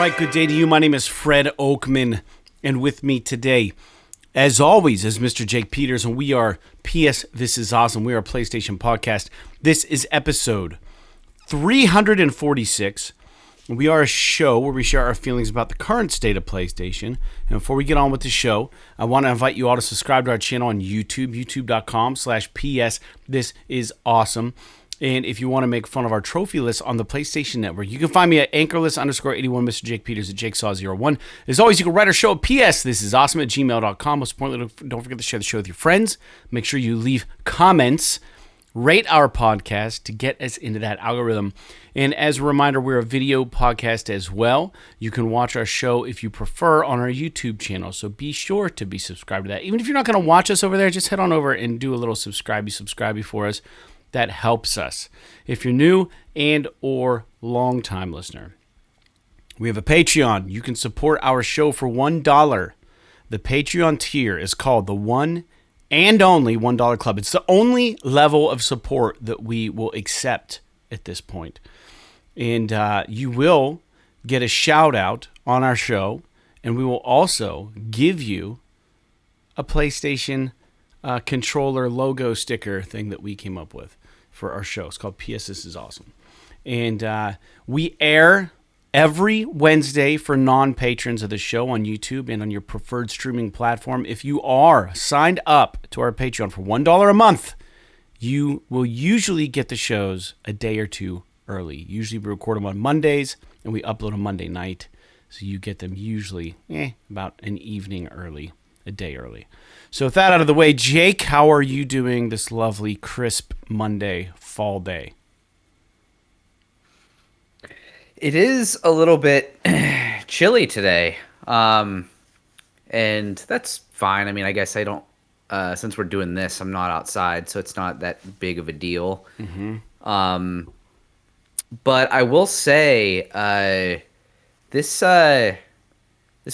right, good day to you. My name is Fred Oakman, and with me today, as always, is Mr. Jake Peters, and we are PS This Is Awesome. We are a PlayStation podcast. This is episode 346. We are a show where we share our feelings about the current state of PlayStation. And before we get on with the show, I want to invite you all to subscribe to our channel on YouTube, youtube.com/PS This Is Awesome. And if you want to make fun of our trophy list on the PlayStation Network, you can find me at anchorlist_81, Mr. Jake Peters at JakeSaw01. As always, you can write our show at PS This Is Awesome at gmail.com. Most importantly, don't forget to share the show with your friends. Make sure you leave comments. Rate our podcast to get us into that algorithm. And as a reminder, we're a video podcast as well. You can watch our show if you prefer on our YouTube channel. So be sure to be subscribed to that. Even if you're not going to watch us over there, just head on over and do a little subscribe for us. That helps us. If you're new and or long-time listener, we have a Patreon. You can support our show for $1. The Patreon tier is called the One and Only $1 Club. It's the only level of support that we will accept at this point. And you will get a shout out on our show, and we will also give you a PlayStation controller logo sticker thing that we came up with for our show. It's called PS This Is Awesome. And we air every Wednesday for non-patrons of the show on YouTube and on your preferred streaming platform. If you are signed up to our Patreon for $1 a month, you will usually get the shows a day or two early. Usually we record them on Mondays and we upload them Monday night. So you get them usually about an evening early, a day early. So with that out of the way, Jake, how are you doing this lovely, crisp Monday fall day? It is a little bit chilly today, and that's fine. I mean, I guess I don't, since we're doing this, I'm not outside, so it's not that big of a deal. Mm-hmm. But I will say, this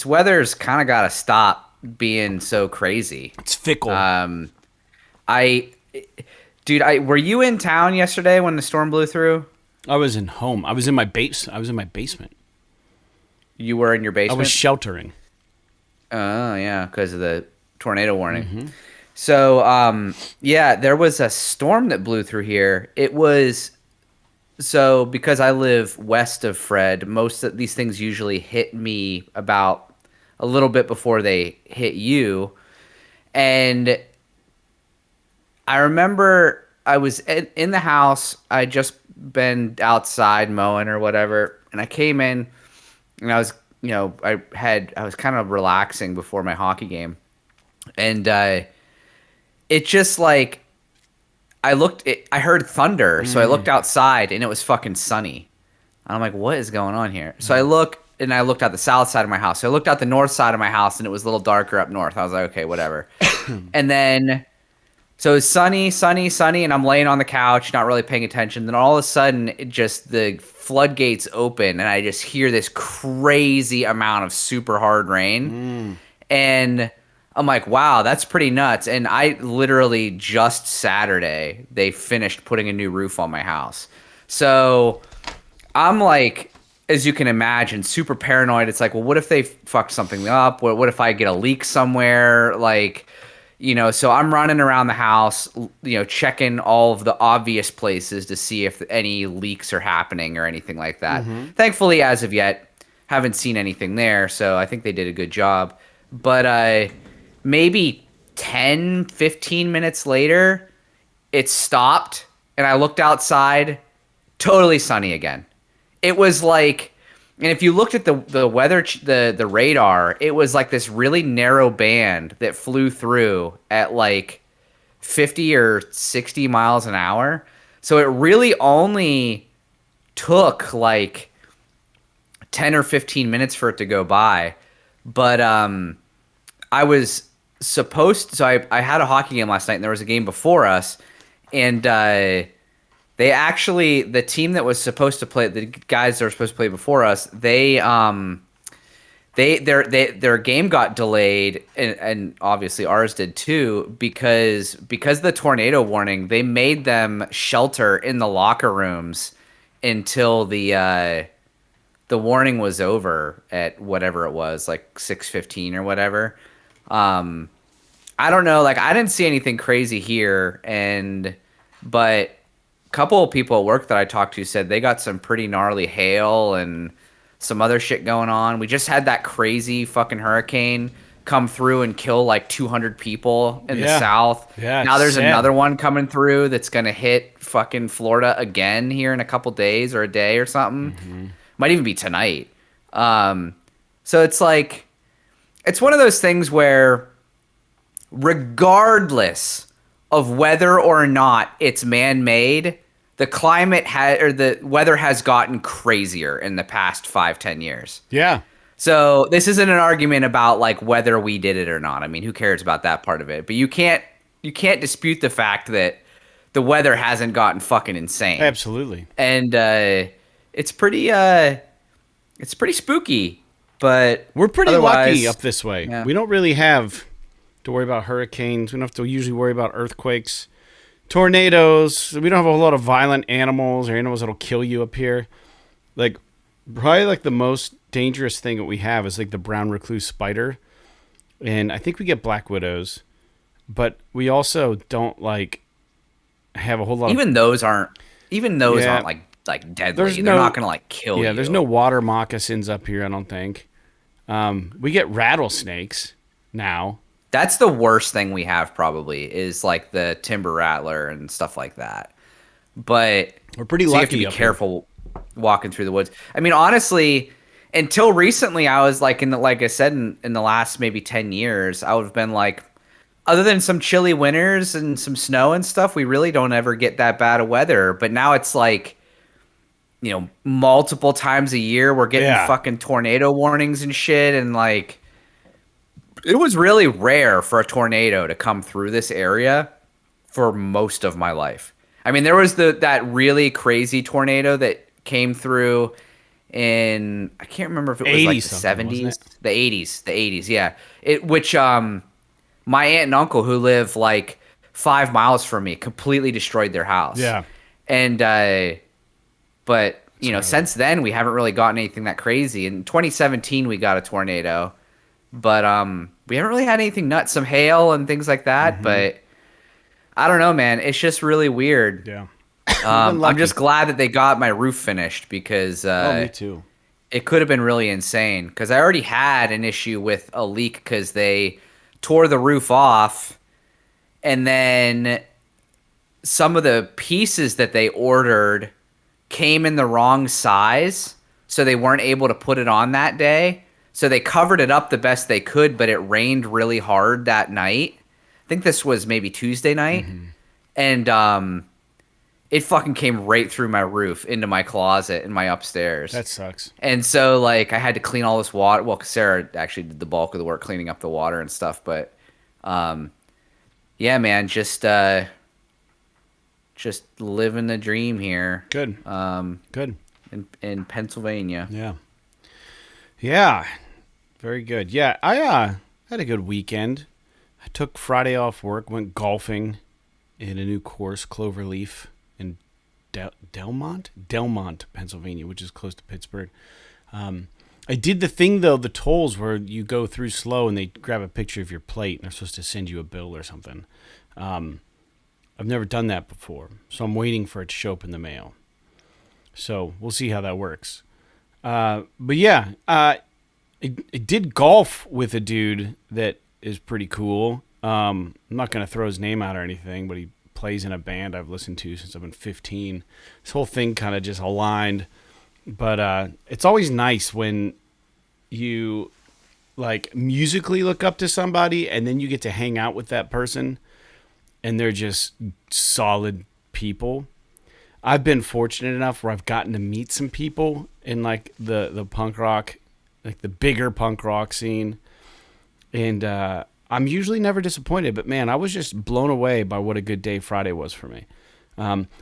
weather's kind of got to stop being so crazy. It's fickle. Were you in town yesterday when the storm blew through? I was in home. I was in my basement. You were in your basement? I was sheltering. Oh, yeah, because of the tornado warning. Mm-hmm. So, there was a storm that blew through here. It was... So, because I live west of Fred, most of these things usually hit me about a little bit before they hit you. And I remember I was in the house. I just been outside mowing or whatever, and I came in and I was kind of relaxing before my hockey game, and it just like I heard thunder, so I looked outside and it was fucking sunny, and I'm like, what is going on here? So I looked out the south side of my house. So I looked out the north side of my house, and it was a little darker up north. I was like, okay, whatever. And then so it's sunny, and I'm laying on the couch, not really paying attention. Then all of a sudden, the floodgates open, and I just hear this crazy amount of super hard rain. And I'm like, wow, that's pretty nuts. And I literally just Saturday, they finished putting a new roof on my house. So I'm like, as you can imagine, super paranoid. It's like, well, what if they fucked something up? What if I get a leak somewhere? Like... so I'm running around the house, checking all of the obvious places to see if any leaks are happening or anything like that. Mm-hmm. Thankfully, as of yet, haven't seen anything there, so I think they did a good job. But maybe 10, 15 minutes later, it stopped, and I looked outside, totally sunny again. It was like... And if you looked at the weather, the radar, it was like this really narrow band that flew through at like 50 or 60 miles an hour. So it really only took like 10 or 15 minutes for it to go by. But I was supposed to, so I had a hockey game last night, and there was a game before us, and they actually, the team that was supposed to play, the guys that were supposed to play before us, their game got delayed, and obviously ours did too, because of the tornado warning. They made them shelter in the locker rooms until the the warning was over at whatever it was, like 6:15 or whatever. I don't know, like I didn't see anything crazy here, but a couple of people at work that I talked to said they got some pretty gnarly hail and some other shit going on. We just had that crazy fucking hurricane come through and kill like 200 people in the south. Yeah, now there's sad. another one coming through that's gonna hit fucking Florida again here in a couple days or a day or something. Might even be tonight. So it's like, it's one of those things where regardless of whether or not it's man-made, the the weather has gotten crazier in the past 5-10 years. Yeah. So this isn't an argument about like whether we did it or not. I mean, who cares about that part of it? But you can't dispute the fact that the weather hasn't gotten fucking insane. Absolutely. And it's pretty spooky. But we're pretty lucky up this way. Yeah. We don't really have to worry about hurricanes. We don't have to usually worry about earthquakes, tornadoes. We don't have a whole lot of violent animals or animals that'll kill you up here. Like, probably like the most dangerous thing that we have is like the brown recluse spider. And I think we get black widows, but we also don't like have a whole lot even those aren't like deadly. They're not gonna like kill you. Yeah, there's no water moccasins up here, I don't think. We get rattlesnakes now. That's the worst thing we have probably is like the timber rattler and stuff like that. But we're pretty lucky. lucky. You have to be careful walking through the woods. I mean, honestly, until recently, I was like like I said, in the last maybe 10 years, I would have been like, other than some chilly winters and some snow and stuff, we really don't ever get that bad of weather. But now it's like, you know, multiple times a year we're getting fucking tornado warnings and shit, and like it was really rare for a tornado to come through this area for most of my life. I mean, there was that really crazy tornado that came through in, I can't remember if it was like the 70s, the 80s, yeah. Which my aunt and uncle who live like 5 miles from me completely destroyed their house. Yeah. And but, you know, since then, we haven't really gotten anything that crazy. In 2017, we got a tornado. But we haven't really had anything nuts. Some hail and things like that. Mm-hmm. But I don't know, man. It's just really weird. Yeah. I'm just glad that they got my roof finished because me too. It could have been really insane. Because I already had an issue with a leak because they tore the roof off. And then some of the pieces that they ordered came in the wrong size, so they weren't able to put it on that day. So they covered it up the best they could, but it rained really hard that night. I think this was maybe Tuesday night. Mm-hmm. And it fucking came right through my roof into my closet in my upstairs. That sucks. And so like I had to clean all this water. Well, Sarah actually did the bulk of the work cleaning up the water and stuff. But yeah, man, just living the dream here. Good. Good. In Pennsylvania. Yeah. Yeah. Very good. Yeah, I had a good weekend. I took Friday off work, went golfing in a new course, Cloverleaf, in Delmont, Pennsylvania, which is close to Pittsburgh. I did the thing, though, the tolls where you go through slow and they grab a picture of your plate and they're supposed to send you a bill or something. I've never done that before, so I'm waiting for it to show up in the mail. So we'll see how that works. But yeah, I did golf with a dude that is pretty cool. I'm not going to throw his name out or anything, but he plays in a band I've listened to since I've been 15. This whole thing kind of just aligned. But it's always nice when you like musically look up to somebody and then you get to hang out with that person and they're just solid people. I've been fortunate enough where I've gotten to meet some people in like the punk rock, like the bigger punk rock scene. And I'm usually never disappointed, but man, I was just blown away by what a good day Friday was for me.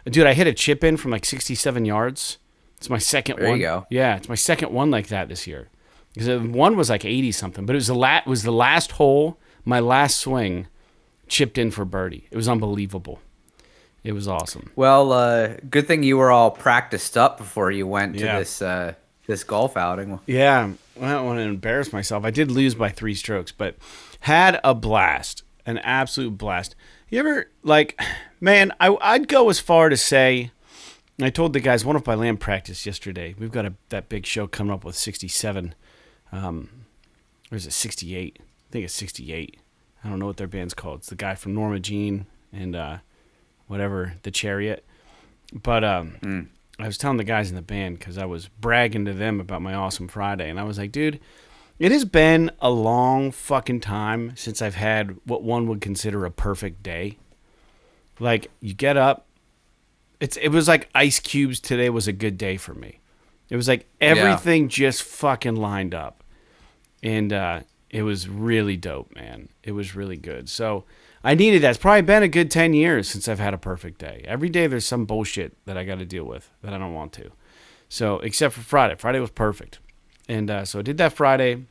Dude, I hit a chip in from like 67 yards. It's my second one. There you go. Yeah, it's my second one like that this year. Because one was like 80 something, but it was the last hole, my last swing, chipped in for birdie. It was unbelievable. It was awesome. Well, good thing you were all practiced up before you went to this golf outing. Yeah, I don't want to embarrass myself. I did lose by 3 strokes, but had a blast, an absolute blast. You ever like, man? I'd go as far to say, I told the guys one of my land practice yesterday. We've got that big show coming up with 67, or is it 68? I think it's 68. I don't know what their band's called. It's the guy from Norma Jean and whatever, the Chariot. But I was telling the guys in the band because I was bragging to them about my awesome Friday. And I was like, dude, it has been a long fucking time since I've had what one would consider a perfect day. Like, you get up. It was like Ice Cube's today was a good day for me. It was like everything just fucking lined up. And it was really dope, man. It was really good. So I needed that. It's probably been a good 10 years since I've had a perfect day. Every day there's some bullshit that I got to deal with that I don't want to. So, except for Friday. Friday was perfect. And so I did that Friday.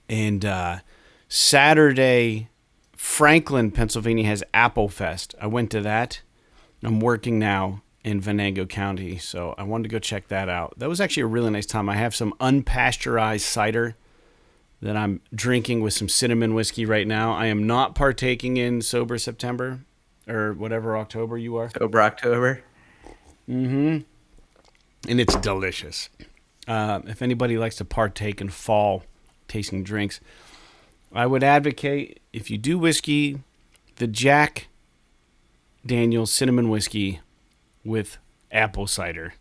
And Saturday, Franklin, Pennsylvania has Apple Fest. I went to that. I'm working now in Venango County, so I wanted to go check that out. That was actually a really nice time. I have some unpasteurized cider that I'm drinking with some cinnamon whiskey right now. I am not partaking in Sober September or whatever October you are. Sober October. Mm-hmm. And it's delicious. If anybody likes to partake in fall tasting drinks, I would advocate, if you do whiskey, the Jack Daniel's cinnamon whiskey with apple cider.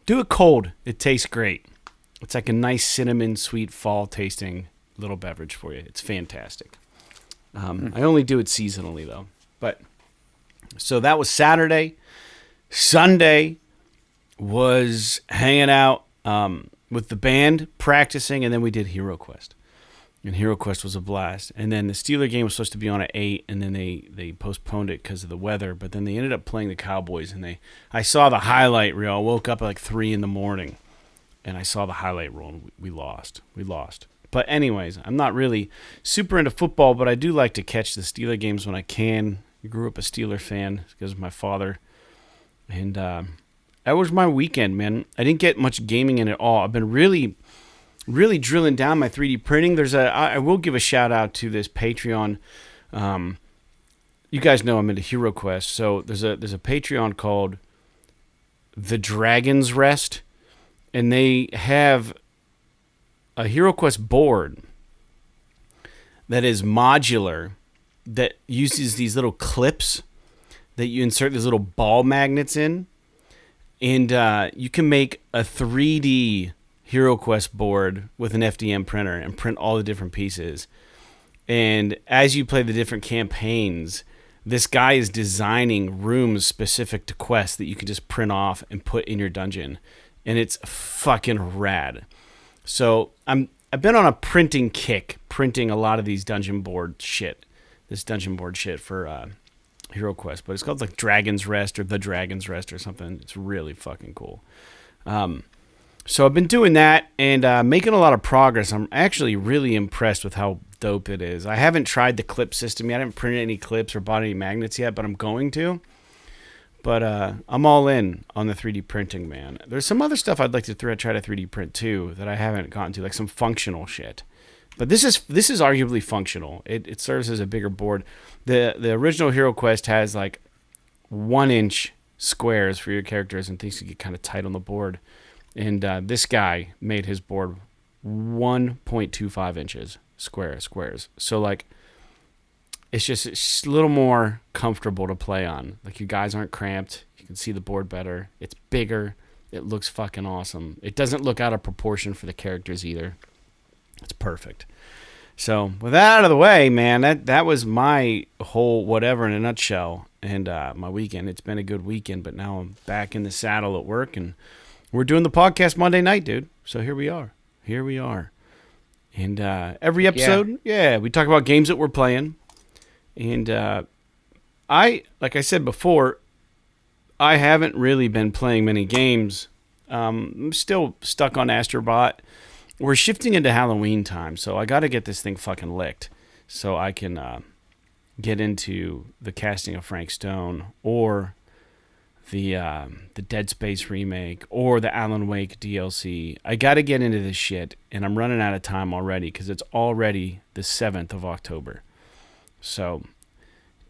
Do it cold. It tastes great. It's like a nice cinnamon, sweet, fall-tasting little beverage for you. It's fantastic. I only do it seasonally, though. But so that was Saturday. Sunday was hanging out with the band, practicing, and then we did Hero Quest. And Hero Quest was a blast. And then the Steeler game was supposed to be on at 8, and then they postponed it because of the weather. But then they ended up playing the Cowboys, and I saw the highlight reel. I woke up at like 3 in the morning, and I saw the highlight reel, and we lost. We lost. But anyways, I'm not really super into football, but I do like to catch the Steeler games when I can. I grew up a Steeler fan because of my father. And that was my weekend, man. I didn't get much gaming in at all. I've been really drilling down my 3D printing. I will give a shout out to this Patreon. You guys know I'm into Hero Quest, so there's a Patreon called The Dragon's Rest, and they have a Hero Quest board that is modular, that uses these little clips that you insert these little ball magnets in, and you can make a 3D Hero Quest board with an FDM printer and print all the different pieces. And as you play the different campaigns, this guy is designing rooms specific to quests that you can just print off and put in your dungeon. And it's fucking rad. So I've been on a printing kick, printing a lot of these dungeon board shit. This dungeon board shit for Hero Quest. But it's called like Dragon's Rest or The Dragon's Rest or something. It's really fucking cool. So I've been doing that and making a lot of progress. I'm actually really impressed with how dope it is. I haven't tried the clip system yet. I haven't printed any clips or bought any magnets yet, but I'm going to. But I'm all in on the 3D printing, man. There's some other stuff I'd like to try to 3D print too that I haven't gotten to, like some functional shit. But this is arguably functional. It serves as a bigger board. The original Hero Quest has like 1-inch squares for your characters and things to get kind of tight on the board. And this guy made his board 1.25 inches squares. So like, it's a little more comfortable to play on. Like, your guys aren't cramped. You can see the board better. It's bigger. It looks fucking awesome. It doesn't look out of proportion for the characters either. It's perfect. So with that out of the way, man, that was my whole whatever in a nutshell. And my weekend. It's been a good weekend, but now I'm back in the saddle at work, and we're doing the podcast Monday night, dude. So here we are. And every episode, we talk about games that we're playing. And like I said before, I haven't really been playing many games. I'm still stuck on Astrobot. We're shifting into Halloween time, so I got to get this thing fucking licked so I can get into the casting of Frank Stone or the Dead Space remake or the Alan Wake DLC. I got to get into this shit, and I'm running out of time already because it's already the 7th of October. So,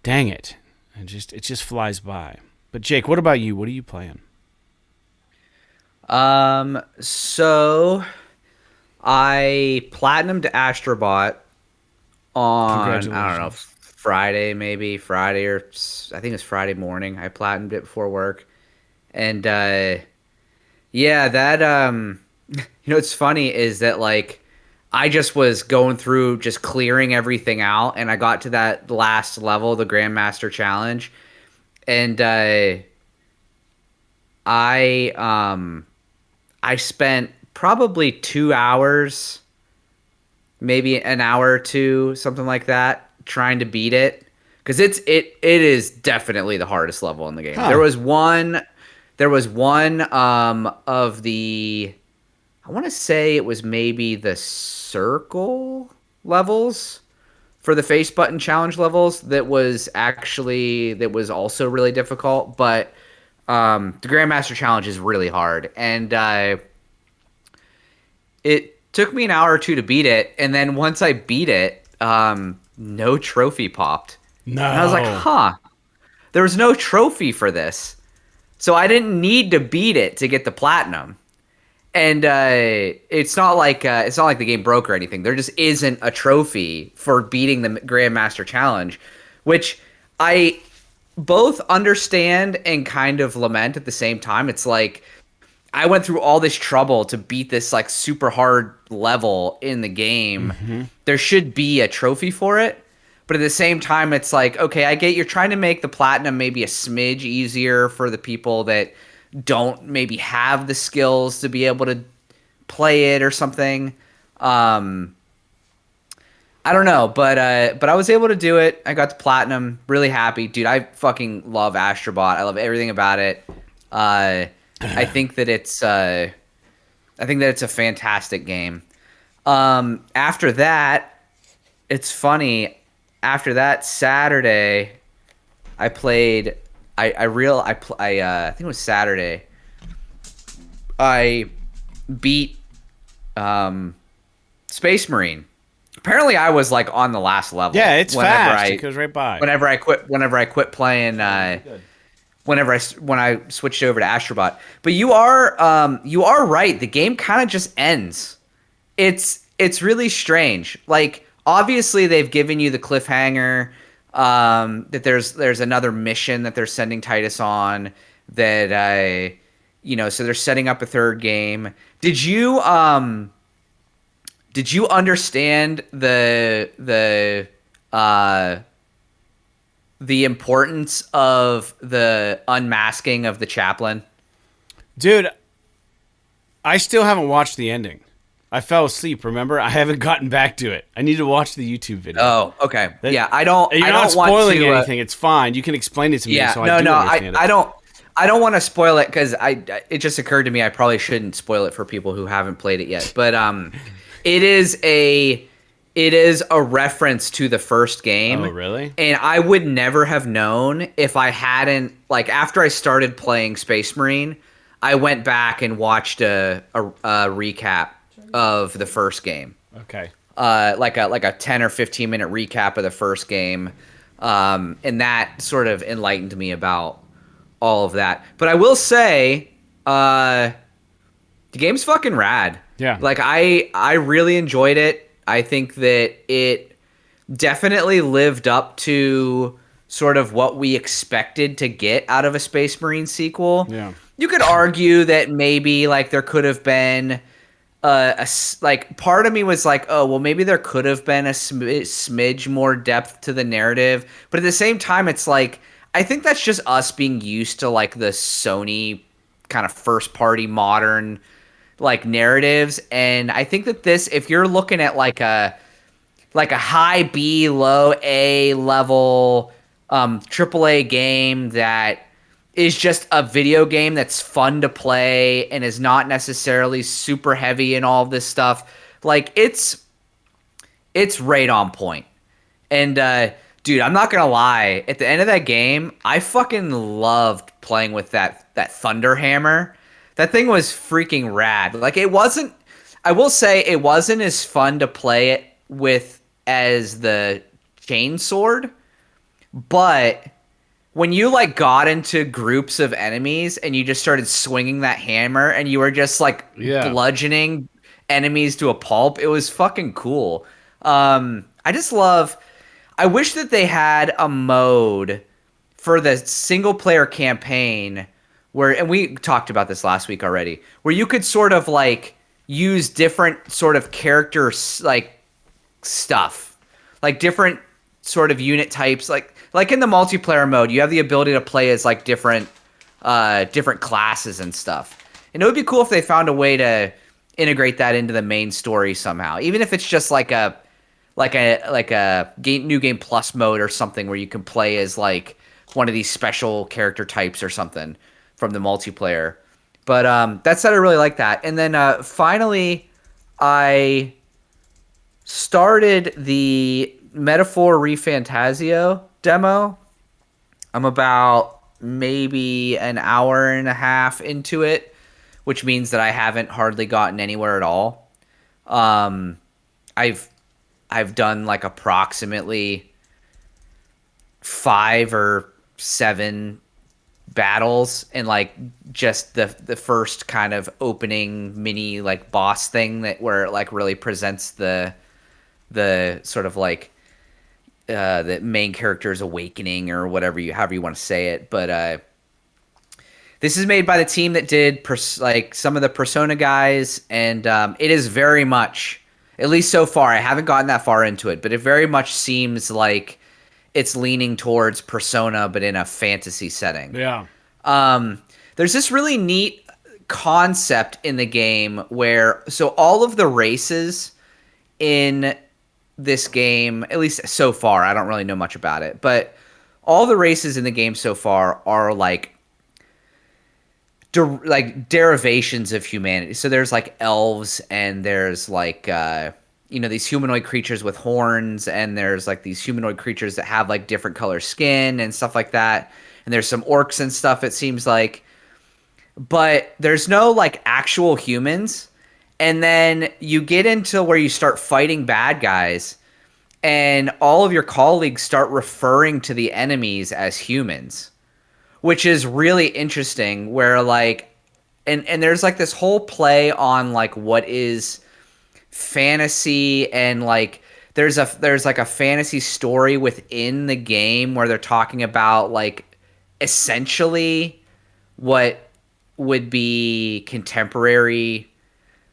dang it. It just flies by. But Jake, what about you? What are you playing? So I platinumed Astrobot on, I don't know, Congratulations. Friday, maybe Friday, or I think it was Friday morning. I platinumed it before work. And yeah, that what's funny is that like I just was going through just clearing everything out, and I got to that last level, the Grandmaster Challenge, and I spent probably 2 hours, maybe an hour or two, something like that, trying to beat it, because it is definitely the hardest level in the game. Huh. There was one of the, I want to say it was maybe the circle levels for the face button challenge levels that was also really difficult, but the Grandmaster Challenge is really hard, and it took me an hour or two to beat it, and then once I beat it, no trophy popped. No. And I was like, huh, there was no trophy for this. So I didn't need to beat it to get the platinum. And it's not like the game broke or anything. There just isn't a trophy for beating the Grandmaster Challenge, which I both understand and kind of lament at the same time. It's like I went through all this trouble to beat this like super hard level in the game. Mm-hmm. There should be a trophy for it. But at the same time, it's like, okay, I get you're trying to make the platinum maybe a smidge easier for the people that don't maybe have the skills to be able to play it or something. I don't know, but I was able to do it. I got to platinum. Really happy, dude. I fucking love Astrobot. I love everything about it. I think that it's a fantastic game. After that, it's funny. After that Saturday, I played. I think it was Saturday. I beat Space Marine. Apparently, I was like on the last level. Yeah, it's fast. It goes right by. Whenever I quit playing. When I switched over to Astrobot. But you are right. The game kind of just ends. It's really strange. Like obviously they've given you the cliffhanger that there's another mission that they're sending Titus on, that so they're setting up a third game. Did you understand the importance of the unmasking of the chaplain? Dude, I still haven't watched the ending. I fell asleep, remember? I haven't gotten back to it. I need to watch the YouTube video. Oh, okay. You're I don't not want spoiling to, anything. It's fine. You can explain it to me. Yeah, so I understand it. I don't want to spoil it because it just occurred to me I probably shouldn't spoil it for people who haven't played it yet. But it is a reference to the first game. Oh, really? And I would never have known if I hadn't, like, after I started playing Space Marine, I went back and watched a recap of the first game. Okay. Like a 10 or 15 minute recap of the first game. And that sort of enlightened me about all of that. But I will say, the game's fucking rad. Yeah. Like I really enjoyed it. I think that it definitely lived up to sort of what we expected to get out of a Space Marine sequel. Yeah. You could argue that maybe like there could have been like part of me was like, oh, well, maybe there could have been a smidge more depth to the narrative. But at the same time, it's like, I think that's just us being used to like the Sony kind of first party modern like narratives. And I think that this, if you're looking at like a high B, low A level AAA game that is just a video game that's fun to play and is not necessarily super heavy in all of this stuff, like it's right on point. And dude, I'm not gonna lie, at the end of that game, I fucking loved playing with that thunder hammer. That thing was freaking rad. Like it wasn't. I will say it wasn't as fun to play it with as the chain sword, but when you like got into groups of enemies and you just started swinging that hammer and you were just like bludgeoning enemies to a pulp, it was fucking cool. I just love. I wish that they had a mode for the single player campaign where, and we talked about this last week already, where you could sort of like use different sort of character like stuff, like different sort of unit types, like in the multiplayer mode, you have the ability to play as like different classes and stuff. And it would be cool if they found a way to integrate that into the main story somehow, even if it's just like a new game plus mode or something where you can play as like one of these special character types or something from the multiplayer. But that said, I really like that. And then finally, I started the Metaphor ReFantazio demo. I'm about maybe an hour and a half into it, which means that I haven't hardly gotten anywhere at all. I've done like approximately 5 or 7 battles and like just the first kind of opening mini like boss thing where it like really presents the sort of like the main character's awakening or however you want to say it. But this is made by the team that did like some of the Persona guys, and it is very much, at least so far, I haven't gotten that far into it, but it very much seems like it's leaning towards Persona, but in a fantasy setting. Yeah. There's this really neat concept in the game where, so all of the races in this game, at least so far, I don't really know much about it, but all the races in the game so far are like derivations of humanity. So there's like elves, and there's like these humanoid creatures with horns, and there's like these humanoid creatures that have like different color skin and stuff like that. And there's some orcs and stuff, it seems like. But there's no like actual humans. And then you get into where you start fighting bad guys, and all of your colleagues start referring to the enemies as humans, which is really interesting, where like, and there's like this whole play on like what is fantasy, and like there's like a fantasy story within the game where they're talking about like essentially what would be contemporary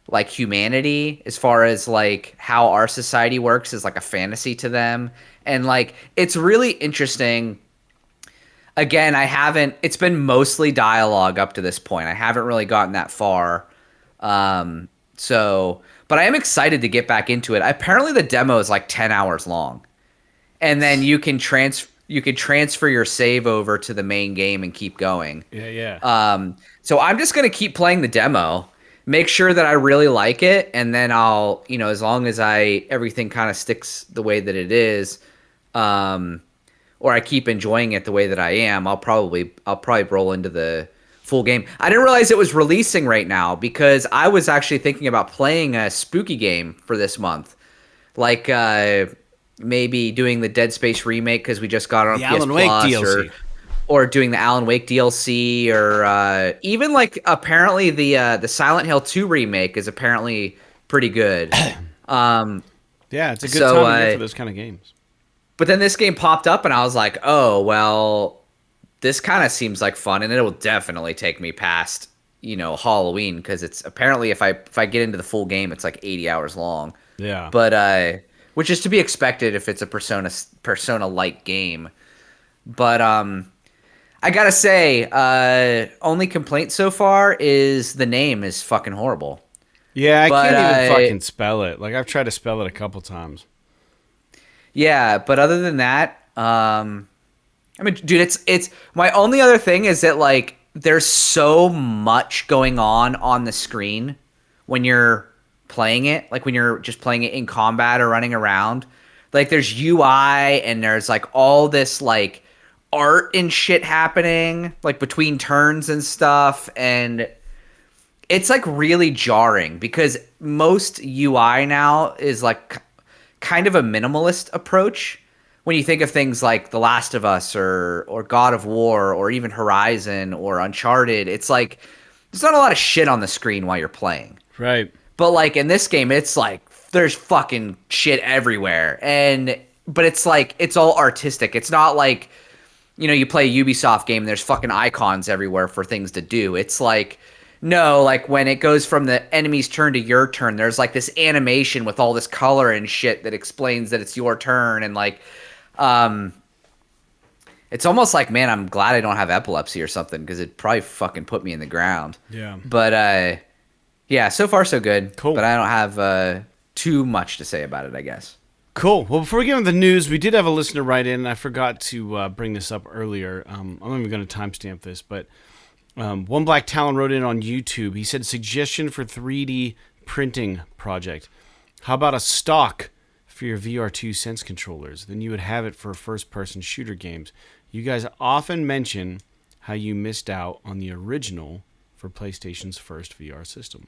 like humanity, as far as like how our society works is like a fantasy to them. And like it's really interesting. Again, it's been mostly dialogue up to this point. I haven't really gotten that far. But I am excited to get back into it. Apparently the demo is like 10 hours long. And then you can transfer your save over to the main game and keep going. Yeah. So I'm just going to keep playing the demo, make sure that I really like it, and then I'll, as long as everything kind of sticks the way that it is, or I keep enjoying it the way that I am, I'll probably roll into the full game. I didn't realize it was releasing right now, because I was actually thinking about playing a spooky game for this month, like maybe doing the Dead Space remake, because we just got it on the PS Alan Wake Plus, DLC. or doing the Alan Wake DLC, or even like apparently the Silent Hill 2 remake is apparently pretty good. Yeah, it's a good time of year for those kind of games. But then this game popped up, and I was like, oh, well, this kind of seems like fun, and it will definitely take me past, Halloween, because it's apparently if I get into the full game, it's like 80 hours long. Yeah. But which is to be expected if it's a Persona-like game. But I gotta say, only complaint so far is the name is fucking horrible. Yeah, I can't even fucking spell it. Like, I've tried to spell it a couple times. Yeah, but other than that, I mean, dude, it's my only other thing is that like there's so much going on the screen when you're playing it, like when you're just playing it in combat or running around. Like there's UI, and there's like all this like art and shit happening like between turns and stuff, and it's like really jarring because most UI now is like kind of a minimalist approach. When you think of things like The Last of Us or God of War or even Horizon or Uncharted, it's like there's not a lot of shit on the screen while you're playing. Right. But like in this game, it's like there's fucking shit everywhere, and but it's like it's all artistic. It's not like you play a Ubisoft game, there's fucking icons everywhere for things to do. It's like, no, like when it goes from the enemy's turn to your turn, there's like this animation with all this color and shit that explains that it's your turn. And like, um, it's almost like, man, I'm glad I don't have epilepsy or something because it'd probably fucking put me in the ground. Yeah. But, yeah, so far so good. Cool. But I don't have too much to say about it, I guess. Cool. Well, before we get into the news, we did have a listener write in, and I forgot to bring this up earlier. I'm not even going to timestamp this, but One Black Talon wrote in on YouTube. He said, suggestion for 3D printing project. How about a stock for your VR2 Sense controllers? Then you would have it for first-person shooter games. You guys often mention how you missed out on the original for PlayStation's first VR system.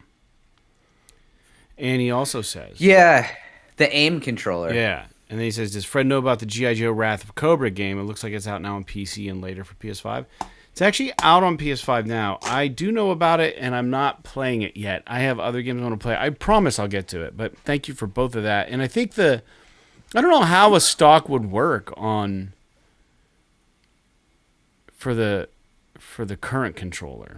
And he also says... Yeah, the aim controller. Yeah. And then he says, does Fred know about the G.I. Joe Wrath of Cobra game? It looks like it's out now on PC and later for PS5. It's actually out on PS5 now. I do know about it, and I'm not playing it yet. I have other games I want to play. I promise I'll get to it, but thank you for both of that. And I think I don't know how a stock would work for the current controller.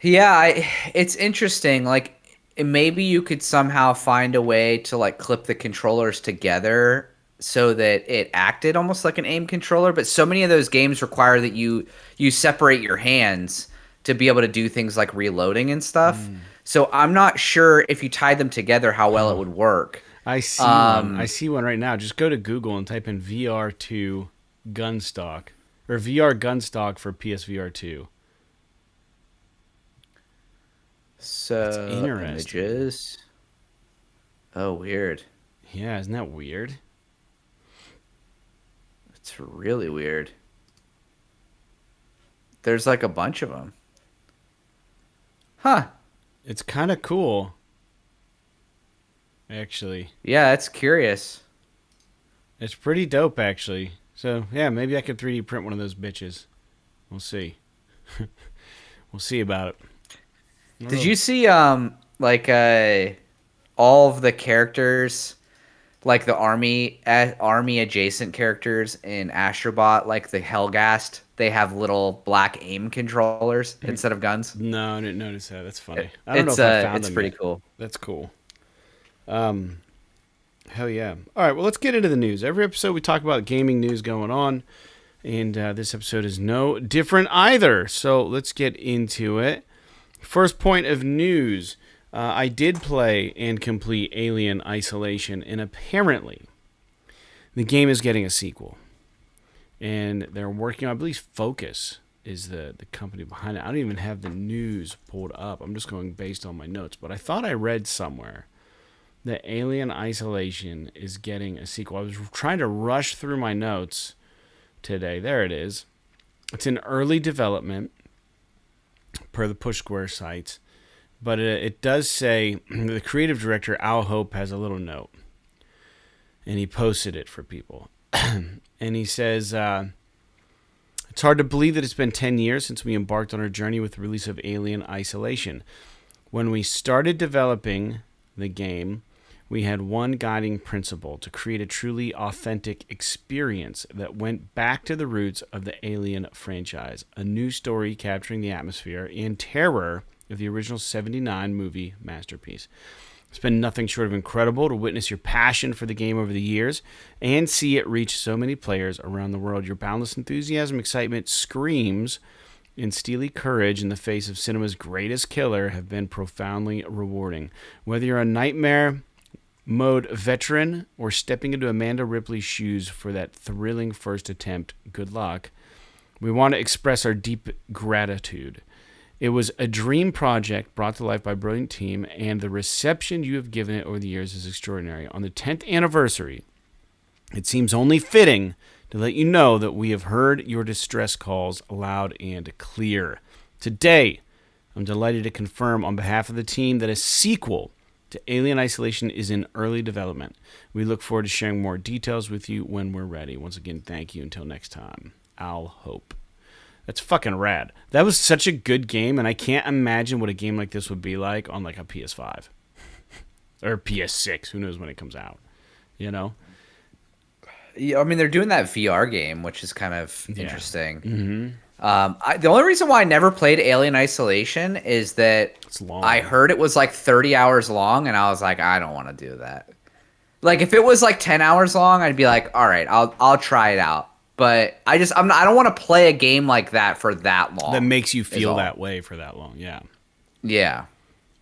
Yeah, it's interesting. Like, maybe you could somehow find a way to like clip the controllers together so that it acted almost like an aim controller. But so many of those games require that you separate your hands to be able to do things like reloading and stuff. So I'm not sure if you tied them together how well it would work. I see one. I see one right now. Just go to Google and type in VR2 gun stock or VR gun stock for PSVR 2. So That's interesting. images. Oh, weird. Yeah, isn't that weird? It's really weird. There's like a bunch of them. Huh. It's kind of cool. Actually. Yeah, it's curious. It's pretty dope, actually. So, yeah, maybe I could 3D print one of those bitches. We'll see. We'll see about it. Did you see like all of the characters, like the army adjacent characters in Astrobot, like the Hellgast? They have little black aim controllers instead of guns. No, I didn't notice that. That's funny. I don't know if I found them. It's pretty yet. cool. That's cool. Hell yeah. All right, well, let's get into the news. Every episode we talk about gaming news going on, and this episode is no different either. So let's get into it. First point of news. I did play and complete Alien Isolation, and apparently the game is getting a sequel. And they're working on, I believe Focus is the company behind it. I don't even have the news pulled up. I'm just going based on my notes. But I thought I read somewhere that Alien Isolation is getting a sequel. I was trying to rush through my notes today. There it is. It's in early development per the Push Square sites. But it does say the creative director, Al Hope, has a little note. And he posted it for people. And he says, it's hard to believe that it's been 10 years since we embarked on our journey with the release of Alien Isolation. When we started developing the game, we had one guiding principle: to create a truly authentic experience that went back to the roots of the Alien franchise. A new story capturing the atmosphere and terror of the original 1979 movie masterpiece. It's been nothing short of incredible to witness your passion for the game over the years and see it reach so many players around the world. Your boundless enthusiasm, excitement, screams, and steely courage in the face of cinema's greatest killer have been profoundly rewarding. Whether you're a nightmare mode veteran or stepping into Amanda Ripley's shoes for that thrilling first attempt, good luck. We want to express our deep gratitude. It was a dream project brought to life by a brilliant team, and the reception you have given it over the years is extraordinary. On the 10th anniversary It seems only fitting to let you know that we have heard your distress calls loud and clear. Today, I'm delighted to confirm on behalf of the team that a sequel to Alien Isolation is in early development. We look forward to sharing more details with you when we're ready. Once again, thank you. Until next time, Al Hope. That's fucking rad. That was such a good game, and I can't imagine what a game like this would be like on like a PS5 or PS6. Who knows when it comes out? You know? Yeah, I mean, they're doing that VR game, which is kind of interesting. Mm-hmm. The only reason why I never played Alien Isolation is that It's long. I heard it was like 30 hours long, and I was like, I don't want to do that. Like, if it was like 10 hours long, I'd be like, all right, I'll try it out. But I don't want to play a game like that for that long. That makes you feel that way for that long. Yeah. Yeah.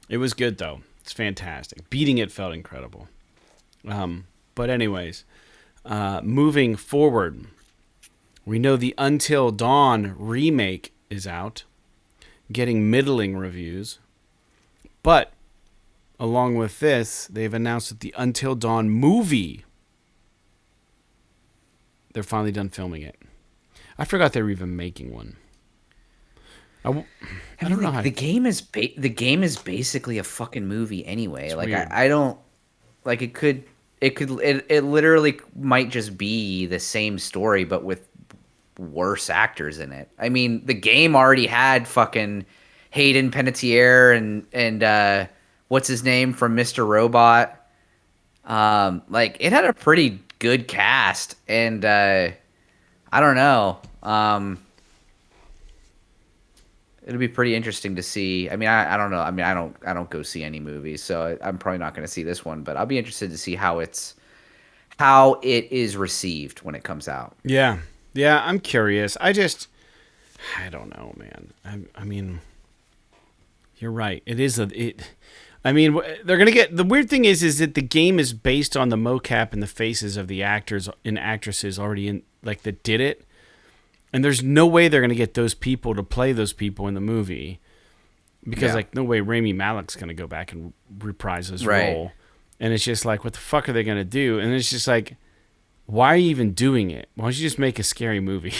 It was good, though. It's fantastic. Beating it felt incredible. But anyways, moving forward, we know the Until Dawn remake is out, getting middling reviews. But along with this, they've announced that the Until Dawn movie, they're finally done filming it. I forgot they were even making one. I don't know how the game is basically a fucking movie anyway. It's like weird. I don't like it literally might just be the same story but with worse actors in it. I mean, the game already had fucking Hayden Panettiere and what's his name from Mr. Robot. Like, it had a pretty good cast, and I don't know. It'll be pretty interesting to see. I mean, I don't know. I mean, I don't go see any movies, so I'm probably not going to see this one. But I'll be interested to see how it is received when it comes out. Yeah, I'm curious. I don't know, man. I mean, you're right. It is I mean, they're gonna get. The weird thing is that the game is based on the mocap and the faces of the actors and actresses already in, like, that did it. And there's no way they're going to get those people to play those people in the movie because, like, no way Rami Malek's going to go back and reprise his role. And it's just like, what the fuck are they going to do? And it's just like, why are you even doing it? Why don't you just make a scary movie?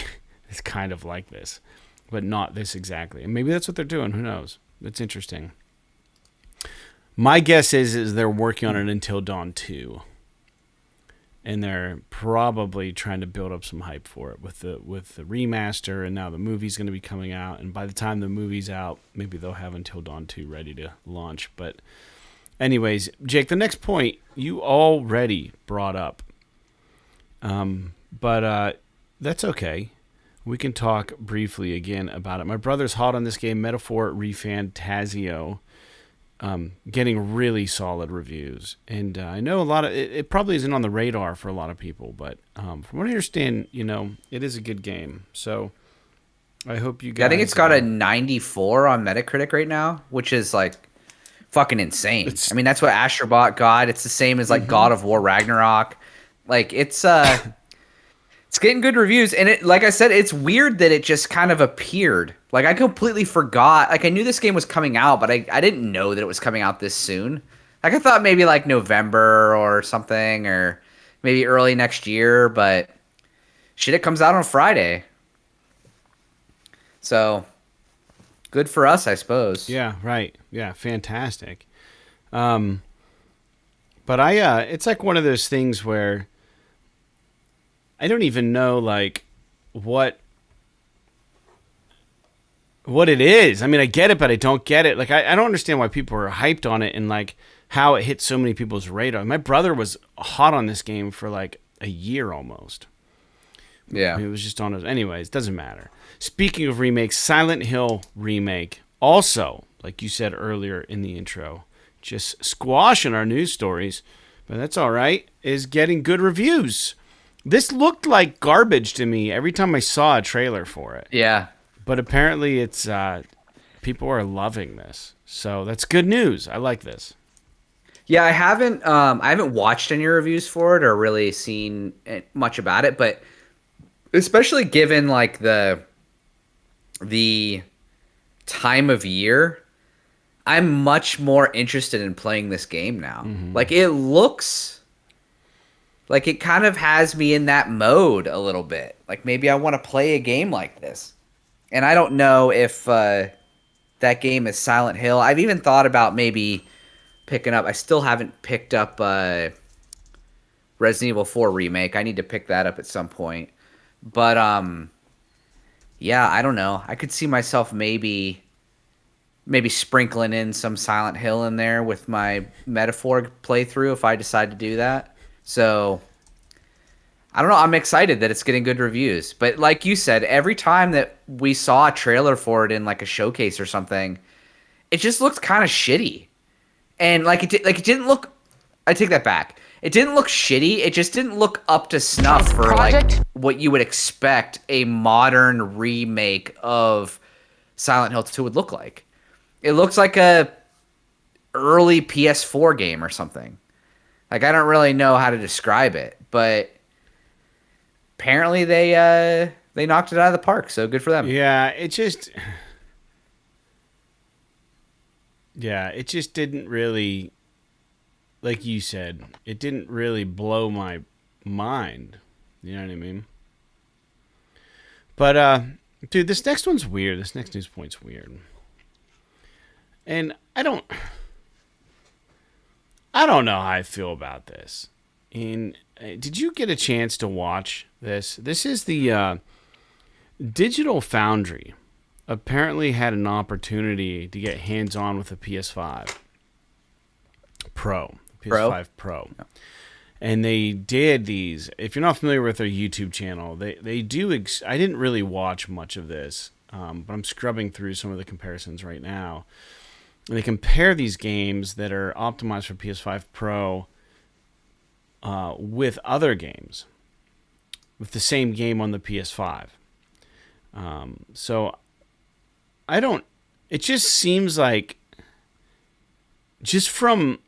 It's kind of like this, but not this exactly. And maybe that's what they're doing. Who knows? It's interesting. My guess is they're working on it Until Dawn 2. And they're probably trying to build up some hype for it with the remaster, and now the movie's going to be coming out. And by the time the movie's out, maybe they'll have Until Dawn 2 ready to launch. But anyways, Jake, the next point you already brought up, but that's okay. We can talk briefly again about it. My brother's hot on this game, Metaphor ReFantazio. Getting really solid reviews, and I know a lot of it probably isn't on the radar for a lot of people, but from what I understand, it is a good game. So I hope you guys. Yeah, I think it's got a 94 on Metacritic right now, which is like fucking insane. I mean, that's what Astrobot got. It's the same as like God of War Ragnarok. Like, it's getting good reviews, and it, like I said, it's weird that it just kind of appeared. Like, I completely forgot. Like, I knew this game was coming out, but I didn't know that it was coming out this soon. Like, I thought maybe like November or something, or maybe early next year, but shit, it comes out on Friday. So, good for us, I suppose. Yeah, right. Yeah, fantastic. But it's like one of those things where I don't even know, like, what it is. I mean, I get it, but I don't get it. Like, I don't understand why people are hyped on it and, like, how it hit so many people's radar. My brother was hot on this game for, like, a year almost. Yeah. I mean, it was just on his... Anyways, doesn't matter. Speaking of remakes, Silent Hill remake, also, like you said earlier in the intro, just squashing our news stories, but that's all right, is getting good reviews. This looked like garbage to me every time I saw a trailer for it. Yeah. But apparently it's people are loving this. So that's good news. I like this. Yeah, I haven't watched any reviews for it or really seen much about it, but especially given like the time of year, I'm much more interested in playing this game now. Mm-hmm. Like, it looks Like it kind of has me in that mode a little bit. Like maybe I want to play a game like this. And I don't know if that game is Silent Hill. I've even thought about maybe picking up. I still haven't picked up Resident Evil 4 remake. I need to pick that up at some point. But yeah, I don't know. I could see myself maybe sprinkling in some Silent Hill in there with my Metaphor playthrough if I decide to do that. So I don't know. I'm excited that it's getting good reviews. But like you said, every time that we saw a trailer for it in like a showcase or something, it just looked kind of shitty. And it didn't look. I take that back. It didn't look shitty. It just didn't look up to snuff for like what you would expect a modern remake of Silent Hill 2 would look like. It looks like a early PS4 game or something. Like I don't really know how to describe it, but apparently they knocked it out of the park. So good for them. Yeah, it just didn't really, like you said, it didn't really blow my mind. You know what I mean? But dude, this next one's weird. This next news point's weird. And I don't know how I feel about this. And did you get a chance to watch this? This is the Digital Foundry apparently had an opportunity to get hands-on with a PS5 Pro. PS5 Pro. No. And they did these. If you're not familiar with their YouTube channel, they do. I didn't really watch much of this, but I'm scrubbing through some of the comparisons right now. And they compare these games that are optimized for PS5 Pro with other games, with the same game on the PS5. So I don't. It just seems like, just from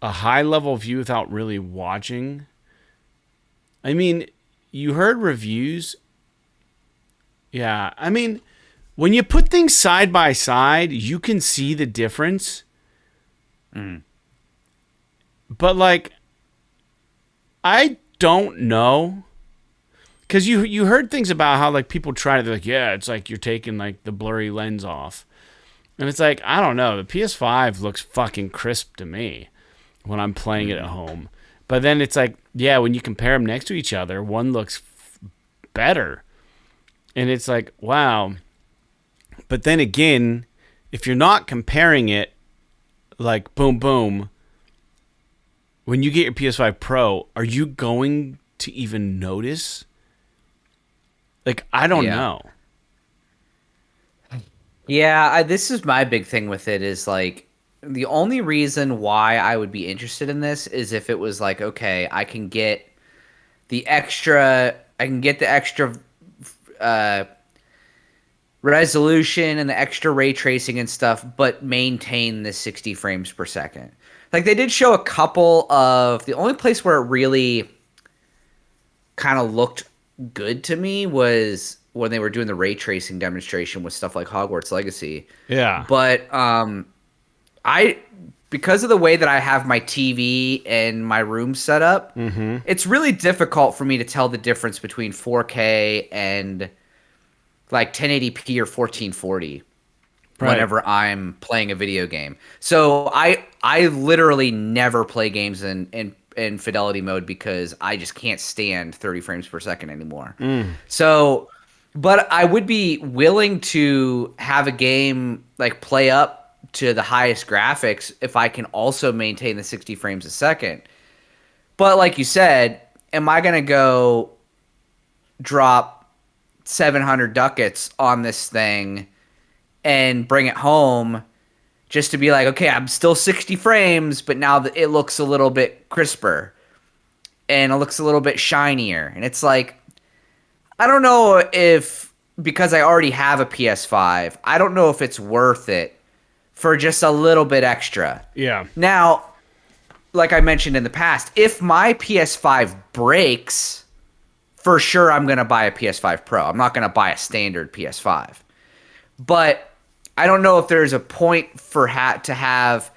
a high level view without really watching. I mean, you heard reviews. Yeah, I mean, when you put things side by side, you can see the difference. But like, I don't know. Because you heard things about how like people try to, they're like, yeah, it's like you're taking like the blurry lens off. And it's like, I don't know. The PS5 looks fucking crisp to me when I'm playing it at home. But then it's like, yeah, when you compare them next to each other, one looks better. And it's like, wow. But then again, if you're not comparing it like boom, boom, when you get your PS5 Pro, are you going to even notice? Like, I don't know. Yeah, this is my big thing with it is like the only reason why I would be interested in this is if it was like, okay, I can get the extra resolution and the extra ray tracing and stuff, but maintain the 60 frames per second. Like they did show a couple of, the only place where it really kind of looked good to me was when they were doing the ray tracing demonstration with stuff like Hogwarts Legacy. Yeah. But because of the way that I have my TV and my room set up, it's really difficult for me to tell the difference between 4K and like 1080p or 1440 whenever I'm playing a video game. So I literally never play games in fidelity mode because I just can't stand 30 frames per second anymore. So, but I would be willing to have a game like play up to the highest graphics if I can also maintain the 60 frames a second. But like you said, am I going to go drop 700 ducats on this thing and bring it home just to be like, okay, I'm still 60 frames, but now it looks a little bit crisper and it looks a little bit shinier. And it's like, I don't know if, because I already have a PS5, I don't know if it's worth it for just a little bit extra. Yeah. Now, like I mentioned in the past, if my PS5 breaks, for sure I'm going to buy a PS5 Pro. I'm not going to buy a standard PS5. But I don't know if there's a point for to have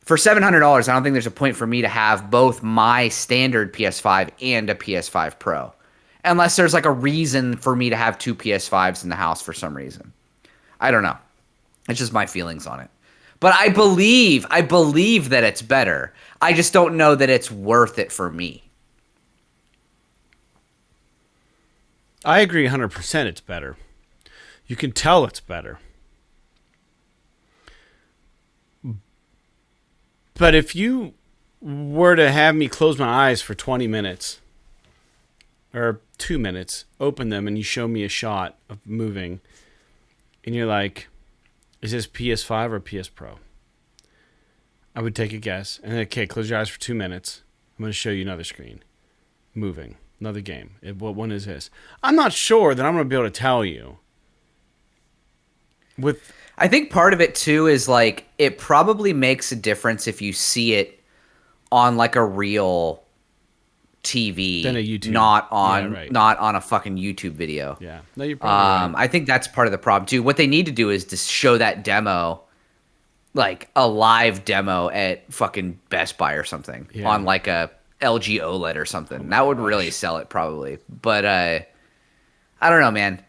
For $700, I don't think there's a point for me to have both my standard PS5 and a PS5 Pro. Unless there's like a reason for me to have two PS5s in the house for some reason. I don't know. It's just my feelings on it. But I believe that it's better. I just don't know that it's worth it for me. I agree 100% it's better. You can tell it's better. But if you were to have me close my eyes for 20 minutes or 2 minutes, open them, and you show me a shot of moving, and you're like, is this PS5 or PS Pro? I would take a guess. And then, okay, close your eyes for 2 minutes. I'm going to show you another screen. Moving. Another game. What one is this? I'm not sure that I'm going to be able to tell you. I think part of it too is like it probably makes a difference if you see it on like a real TV than a YouTube. not on a fucking YouTube video. Yeah. No, you're probably right. I think that's part of the problem too. What they need to do is to show that demo, like a live demo at fucking Best Buy or something on like a LG OLED or something. That would really sell it probably. But I don't know, man.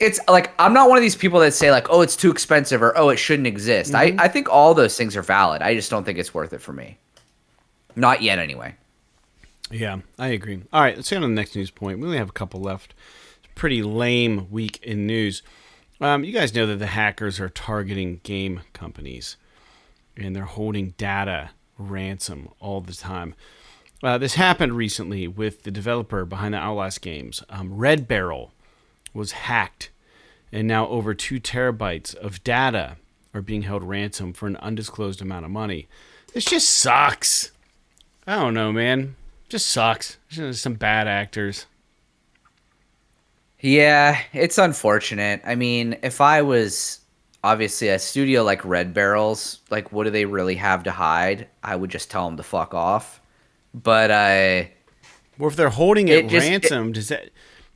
It's like I'm not one of these people that say like, oh, it's too expensive or oh, it shouldn't exist. Mm-hmm. I think all those things are valid. I just don't think it's worth it for me. Not yet, anyway. Yeah, I agree. All right, let's get on to the next news point. We only have a couple left. It's a pretty lame week in news. You guys know that the hackers are targeting game companies, and they're holding data ransom all the time. This happened recently with the developer behind the Outlast games. Red Barrel was hacked, and now over 2 terabytes of data are being held ransom for an undisclosed amount of money. This just sucks. I don't know, man. Just sucks. There's some bad actors. Yeah, it's unfortunate. I mean, if I was obviously a studio like Red Barrels, like what do they really have to hide? I would just tell them to fuck off. But well, if they're holding it ransom, does that?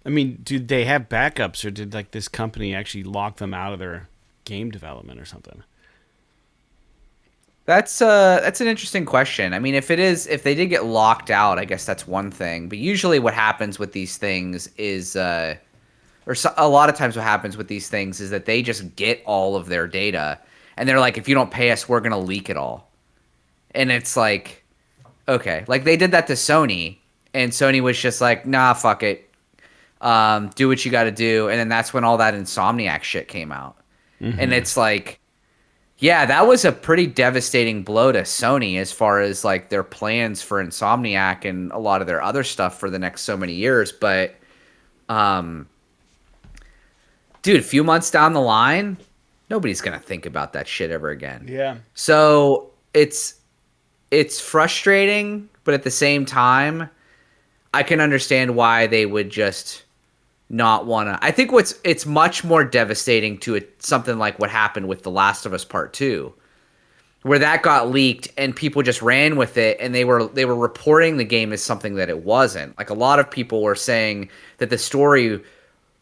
I mean, do they have backups, or did like this company actually lock them out of their game development or something? That's an interesting question. I mean, if they did get locked out, I guess that's one thing. But usually, what happens with these things is, a lot of times, what happens with these things is that they just get all of their data, and they're like, if you don't pay us, we're gonna leak it all. And it's like, okay, like they did that to Sony, and Sony was just like, nah, fuck it. Do what you got to do. And then that's when all that Insomniac shit came out. Mm-hmm. And it's like, yeah, that was a pretty devastating blow to Sony as far as like their plans for Insomniac and a lot of their other stuff for the next so many years. But, dude, a few months down the line, nobody's going to think about that shit ever again. Yeah. So it's frustrating, but at the same time, I can understand why they would just not want to. I think it's much more devastating to something like what happened with The Last of Us Part 2, where that got leaked and people just ran with it, and they were reporting the game as something that it wasn't. Like a lot of people were saying that the story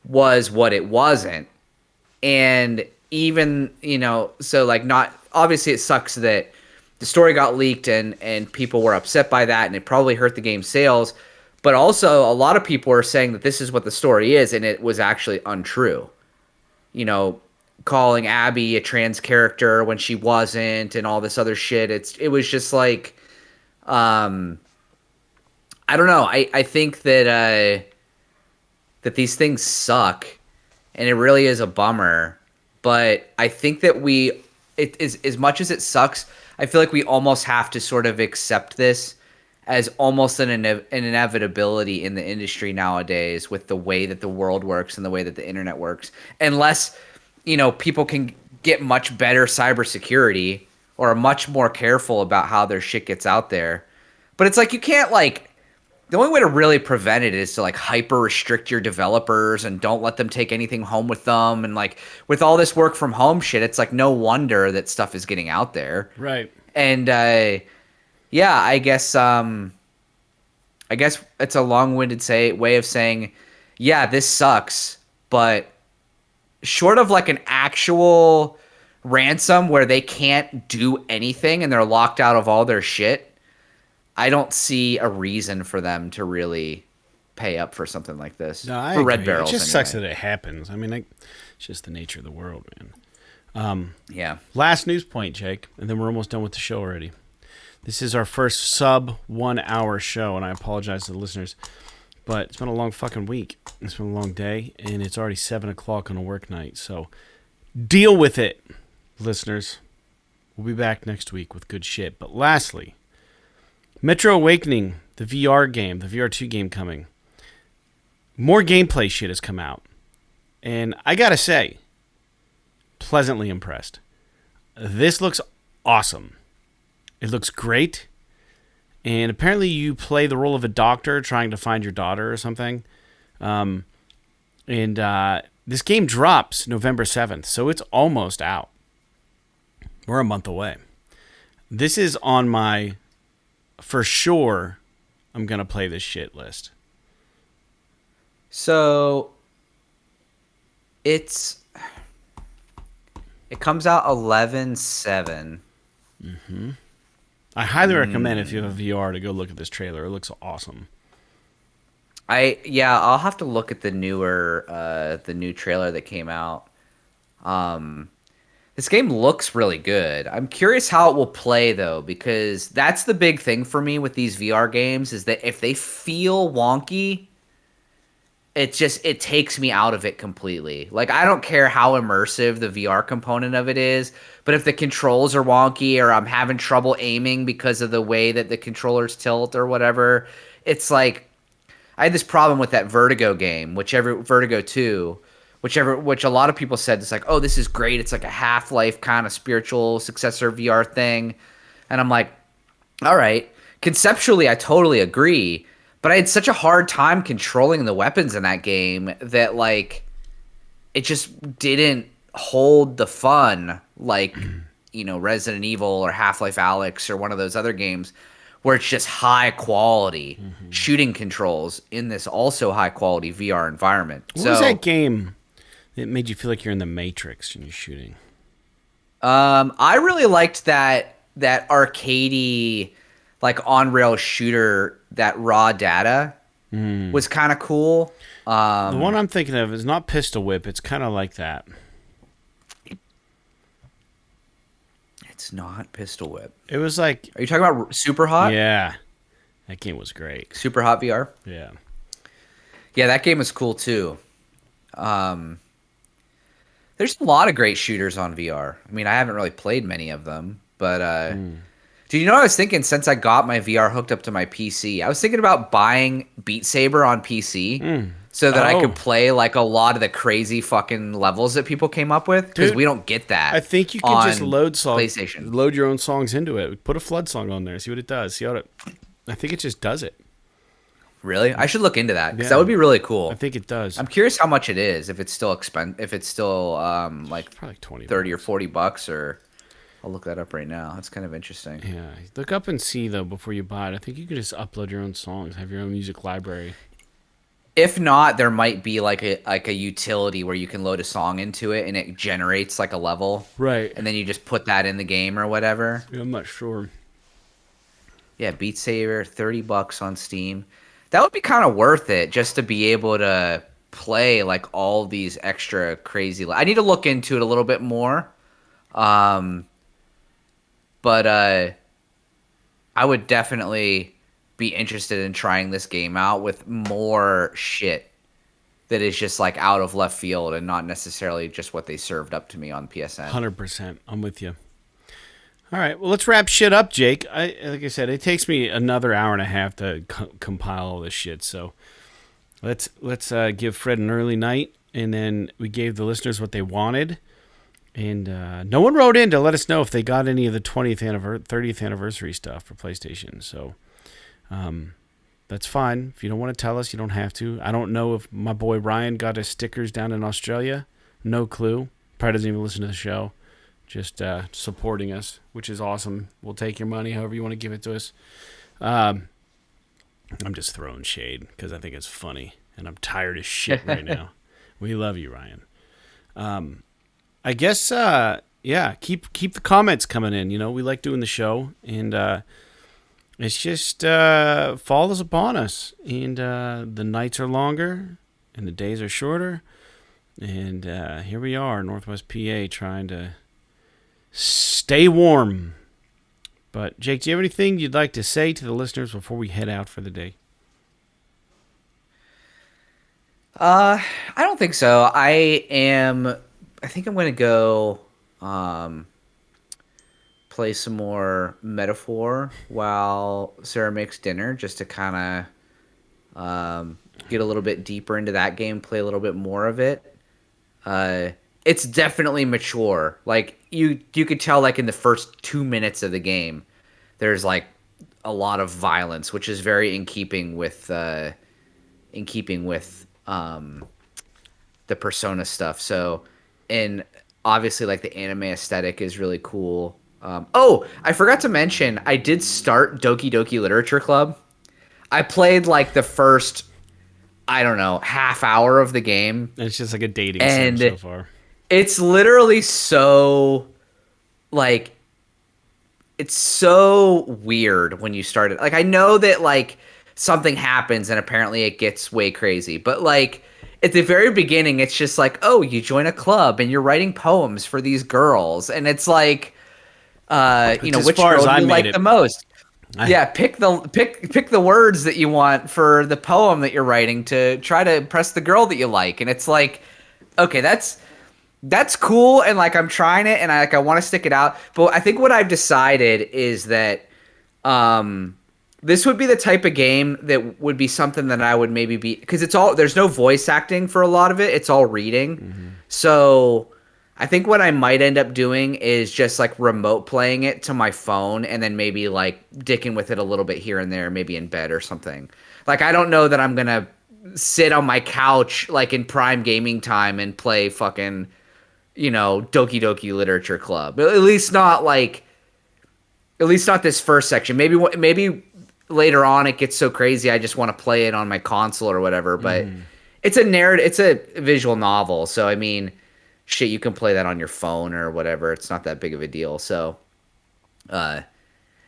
was what it wasn't. And even, so like not obviously it sucks that the story got leaked and people were upset by that, and it probably hurt the game's sales. But also, a lot of people are saying that this is what the story is, and it was actually untrue. Calling Abby a trans character when she wasn't, and all this other shit. It was just like, I don't know. I think that that these things suck, and it really is a bummer. But I think that it is, as much as it sucks, I feel like we almost have to sort of accept this as almost an inevitability in the industry nowadays with the way that the world works and the way that the internet works. Unless, people can get much better cybersecurity or are much more careful about how their shit gets out there. But it's like you can't the only way to really prevent it is to hyper restrict your developers and don't let them take anything home with them. And with all this work from home shit, it's no wonder that stuff is getting out there. Right. And yeah, I guess it's a long-winded way of saying, yeah, this sucks, but short of an actual ransom where they can't do anything and they're locked out of all their shit, I don't see a reason for them to really pay up for something like this. No, I For agree. red barrels, It just anyway. sucks that it happens. I mean, it's just the nature of the world, man. Yeah. Last news point, Jake, and then we're almost done with the show already. This is our first sub 1 hour show, and I apologize to the listeners, but it's been a long fucking week. It's been a long day, and it's already 7 o'clock on a work night, so deal with it, listeners. We'll be back next week with good shit. But lastly, Metro Awakening, the VR game, the VR2 game coming. More gameplay shit has come out. And I gotta say, pleasantly impressed. This looks awesome. It looks great. And apparently you play the role of a doctor trying to find your daughter or something. This game drops November 7th, so it's almost out. We're a month away. This is on my, for sure, I'm going to play this shit list. So it comes out 11/7. I highly recommend if you have VR to go look at this trailer. It looks awesome. I'll have to look at the new trailer that came out. This game looks really good. I'm curious how it will play though, because that's the big thing for me with these VR games is that if they feel wonky, it takes me out of it completely. Like, I don't care how immersive the VR component of it is, but if the controls are wonky or I'm having trouble aiming because of the way that the controllers tilt or whatever, it's like I had this problem with that Vertigo game, Vertigo 2, which a lot of people said it's like, oh, this is great. It's like a Half-Life kind of spiritual successor VR thing. And I'm like, all right. Conceptually, I totally agree. But I had such a hard time controlling the weapons in that game that, like, it just didn't hold the fun like, Resident Evil or Half-Life Alyx or one of those other games where it's just high quality shooting controls in this also high quality VR environment. What was that game that made you feel like you're in the Matrix when you're shooting? I really liked that arcadey, like on-rail shooter, that Raw Data was kind of cool. The one I'm thinking of is not Pistol Whip. It's kind of like that. It's not Pistol Whip. It was like... Are you talking about Super Hot? Yeah. That game was great. Super Hot VR? Yeah. Yeah, that game was cool too. There's a lot of great shooters on VR. I mean, I haven't really played many of them, but do you know what I was thinking since I got my VR hooked up to my PC? I was thinking about buying Beat Saber on PC so that I could play like a lot of the crazy fucking levels that people came up with, because we don't get that. I think you can just load songs, PlayStation. load your own songs into it. Put a Flood song on there, see what it does. I think it just does it. Really? I should look into that, because that would be really cool. I think it does. I'm curious how much it is, if it's still like Probably like 20 $30 bucks. or $40, or I'll look that up right now. That's kind of interesting. Yeah, look up and see though before you buy it. I think you can just upload your own songs, have your own music library. If not, there might be like a utility where you can load a song into it and it generates like a level, Right. and then you just put that in the game or whatever. Yeah, I'm not sure. Yeah, Beat Saber, $30 on Steam. That would be kind of worth it just to be able to play like all these extra crazy. I need to look into it a little bit more. But I would definitely be interested in trying this game out with more shit that is just like out of left field and not necessarily just what they served up to me on PSN. 100%. I'm with you. All right, well, let's wrap shit up, Jake. Like I said, it takes me another hour and a half to compile all this shit. So let's give Fred an early night, and then we gave the listeners what they wanted. And no one wrote in to let us know if they got any of the 30th anniversary stuff for PlayStation. So that's fine. If you don't want to tell us, you don't have to. I don't know if my boy Ryan got his stickers down in Australia. No clue. Probably doesn't even listen to the show. Just supporting us, which is awesome. We'll take your money however you want to give it to us. I'm just throwing shade because I think it's funny, and I'm tired as shit right now. We love you, Ryan. I guess yeah, keep the comments coming in. You know, we like doing the show, and it's just fall is upon us, and the nights are longer and the days are shorter, and here we are, Northwest PA, trying to stay warm. But Jake, do you have anything you'd like to say to the listeners before we head out for the day? I don't think so. I think I'm gonna go play some more Metaphor while Sarah makes dinner, just to kind of get a little bit deeper into that game, play a little bit more of it. It's definitely mature. Like you could tell, like in the first 2 minutes of the game, there's like a lot of violence, which is very in keeping with the Persona stuff. So, and obviously, like the anime aesthetic is really cool. Oh, I forgot to mention, I did start Doki Doki Literature Club. I played like the first, I don't know, half hour of the game. It's just like a dating sim so far. It's literally so, like, it's so weird when you start it. Like, I know that, like, something happens and apparently it gets way crazy. But, like, at the very beginning, it's just like, oh, you join a club and you're writing poems for these girls. And it's like, you know, which girl do you like the most? Yeah, pick the words that you want for the poem that you're writing to try to impress the girl that you like. And it's like, okay, that's cool, and like I'm trying it, and I want to stick it out. But I think what I've decided is that this would be the type of game that would be something that I would maybe be, because there's no voice acting for a lot of it. It's all reading. Mm-hmm. So I think what I might end up doing is just like remote playing it to my phone, and then maybe like dicking with it a little bit here and there, maybe in bed or something. Like I don't know that I'm gonna sit on my couch like in prime gaming time and play fucking, you know, Doki Doki Literature Club. At least not this first section. Maybe later on it gets so crazy I just want to play it on my console or whatever. But it's a narrative. It's a visual novel, so I mean, shit, you can play that on your phone or whatever. It's not that big of a deal. So,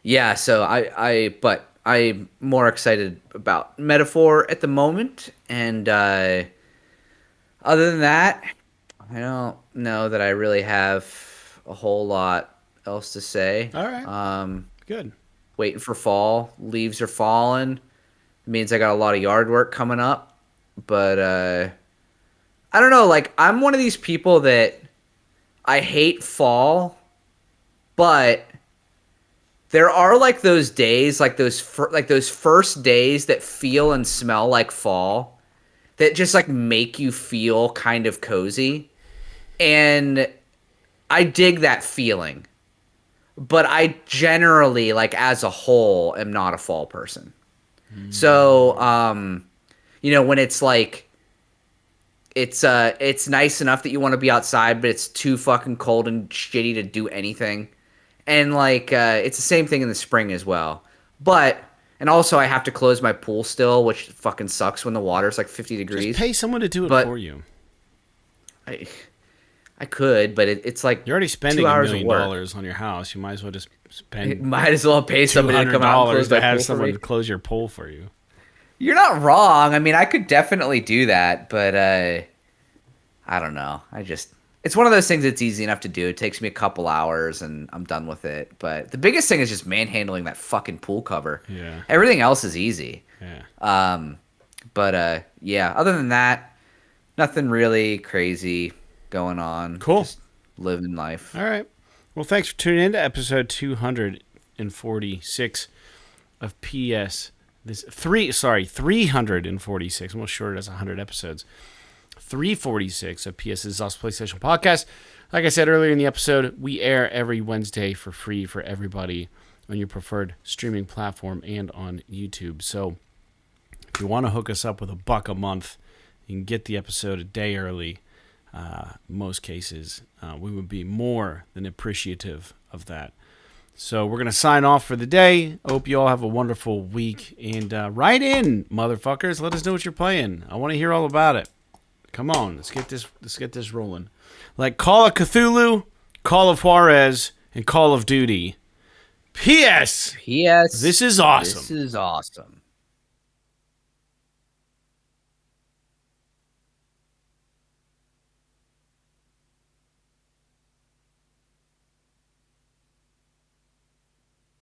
yeah. So but I'm more excited about Metaphor at the moment, and other than that, I don't know that I really have a whole lot else to say. All right. Good. Waiting for fall. Leaves are falling. It means I got a lot of yard work coming up. But I don't know. Like, I'm one of these people that I hate fall, but there are like those days, like those first days that feel and smell like fall, that just like make you feel kind of cozy. And I dig that feeling, but I generally, like as a whole, am not a fall person. So, you know, when it's like, it's nice enough that you want to be outside, but it's too fucking cold and shitty to do anything. And like, it's the same thing in the spring as well. And also I have to close my pool still, which fucking sucks when the water's like 50 degrees. Just pay someone to do it for you. I could, but it's like you're already spending $1 million on your house. You might as well just spend. Might as well pay somebody to come out and close to have someone close your pool for you. You're not wrong. I mean, I could definitely do that, but I don't know. It's one of those things that's easy enough to do. It takes me a couple hours and I'm done with it. But the biggest thing is just manhandling that fucking pool cover. Yeah. Everything else is easy. Yeah. But yeah. Other than that, nothing really crazy going on. Cool. Just living life. All right. Well, thanks for tuning in to episode 246 of PS. 346. Almost sure it has 100 episodes. 346 of PS's Zoss PlayStation Podcast. Like I said earlier in the episode, we air every Wednesday for free for everybody on your preferred streaming platform and on YouTube. So if you want to hook us up with $1 a month, you can get the episode a day early. Most cases, we would be more than appreciative of that. So we're going to sign off for the day. Hope you all have a wonderful week. And write in, motherfuckers. Let us know what you're playing. I want to hear all about it. Come on, let's get this rolling. Like Call of Cthulhu, Call of Juarez and Call of Duty. P.S. P.S. This is awesome. This is awesome.